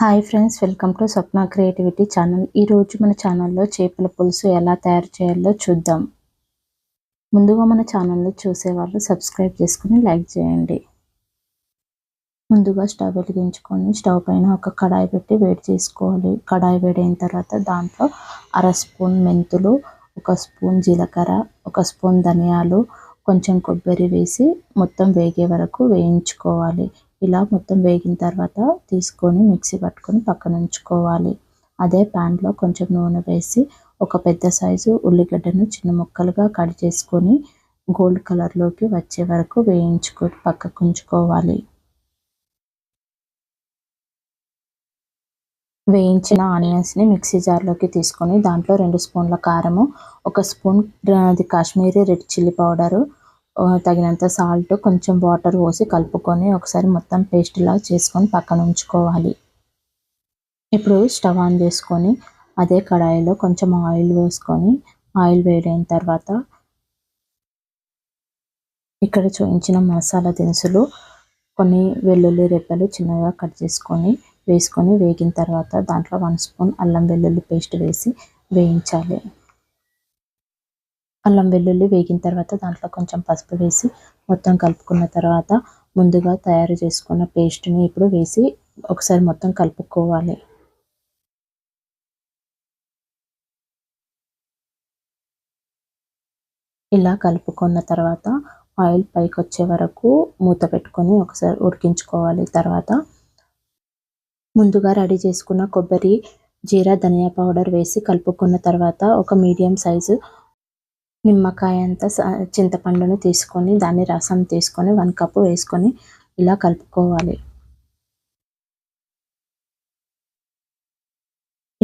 Hi friends, welcome to Swapna creativity channel. ఈరోజు మన ఛానల్లో చేపల పులుసు ఎలా తయారు చేయాలో చూద్దాం. ముందుగా మన ఛానల్ని చూసేవాళ్ళు సబ్స్క్రైబ్ చేసుకుని లైక్ చేయండి. ముందుగా స్టవ్ వెలిగించుకొని స్టవ్ పైన ఒక కడాయి పెట్టి వేడి చేసుకోవాలి. కడాయి వేడైన తర్వాత దాంట్లో 1/2 స్పూన్ మెంతులు, 1 స్పూన్ జీలకర్ర, 1 స్పూన్ ధనియాలు, కొంచెం కొబ్బరి వేసి మొత్తం వేగే వరకు వేయించుకోవాలి. ఇలా మొత్తం వేగిన తర్వాత తీసుకొని మిక్సీ పట్టుకొని పక్కన ఉంచుకోవాలి. అదే ప్యాన్లో కొంచెం నూనె వేసి ఒక పెద్ద సైజు ఉల్లిగడ్డను చిన్న ముక్కలుగా కట్ చేసుకొని గోల్డ్ కలర్లోకి వచ్చే వరకు వేయించుకొని పక్కకు ఉంచుకోవాలి. వేయించిన ఆనియన్స్ని మిక్సీ జార్లోకి తీసుకొని దాంట్లో 2 స్పూన్ల కారము, 1 spoon Kashmiri red chilli powder, తగినంత సాల్ట్, కొంచెం వాటర్ పోసి కలుపుకొని ఒకసారి మొత్తం పేస్ట్లా చేసుకొని పక్కన ఉంచుకోవాలి. ఇప్పుడు స్టవ్ ఆన్ చేసుకొని అదే కడాయిలో కొంచెం ఆయిల్ వేసుకొని ఆయిల్ వేడైన తర్వాత ఇక్కడ చూపించిన మసాలా దినుసులు, కొన్ని వెల్లుల్లి రెబ్బలు చిన్నగా కట్ చేసుకొని వేసుకొని వేగిన తర్వాత దాంట్లో 1 స్పూన్ అల్లం వెల్లుల్లి పేస్ట్ వేసి వేయించాలి. అల్లం వెల్లుల్లి వేగిన తర్వాత దాంట్లో కొంచెం పసుపు వేసి మొత్తం కలుపుకున్న తర్వాత ముందుగా తయారు చేసుకున్న పేస్ట్ని ఇప్పుడు వేసి ఒకసారి మొత్తం కలుపుకోవాలి. ఇలా కలుపుకున్న తర్వాత ఆయిల్ పైకి వచ్చే వరకు మూత పెట్టుకొని ఒకసారి ఉడికించుకోవాలి. తర్వాత ముందుగా రెడీ చేసుకున్న కొబ్బరి, జీరా, ధనియా పౌడర్ వేసి కలుపుకున్న తర్వాత ఒక మీడియం సైజు నిమ్మకాయ అంత చింతపండును తీసుకొని దాన్ని రసం తీసుకొని 1 కప్పు వేసుకొని ఇలా కలుపుకోవాలి.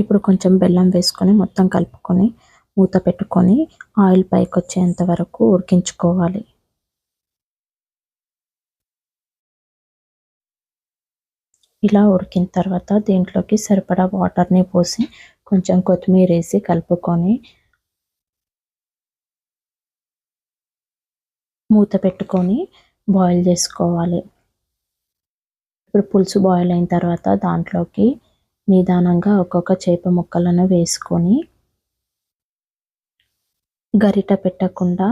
ఇప్పుడు కొంచెం బెల్లం వేసుకొని మొత్తం కలుపుకొని మూత పెట్టుకొని ఆయిల్ పైకి వచ్చేంత వరకు ఉడికించుకోవాలి. ఇలా ఉడికిన తర్వాత దీంట్లోకి సరిపడా వాటర్ని పోసి కొంచెం కొత్తిమీర వేసి కలుపుకొని మూత పెట్టుకొని బాయిల్ చేసుకోవాలి. ఇప్పుడు పులుసు బాయిల్ అయిన తర్వాత దాంట్లోకి నిదానంగా ఒక్కొక్క చేప ముక్కలను వేసుకొని గరిట పెట్టకుండా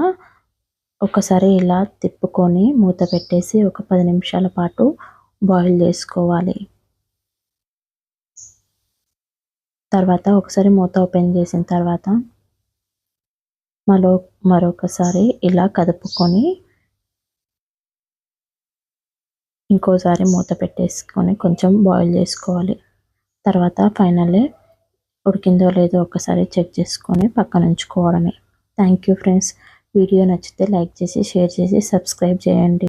ఒకసారి ఇలా తిప్పుకొని మూత పెట్టేసి ఒక 10 నిమిషాల పాటు బాయిల్ చేసుకోవాలి. తర్వాత ఒకసారి మూత ఓపెన్ చేసిన తర్వాత మరొకసారి ఇలా కదుపుకొని ఇంకోసారి మూత పెట్టేసుకొని కొంచెం బాయిల్ చేసుకోవాలి. తర్వాత ఫైనల్లీ ఉడికిందో లేదో ఒకసారి చెక్ చేసుకొని పక్కన ఉంచుకోవడమే. Thank you friends. వీడియో నచ్చితే లైక్ చేసి, షేర్ చేసి, సబ్స్క్రైబ్ చేయండి.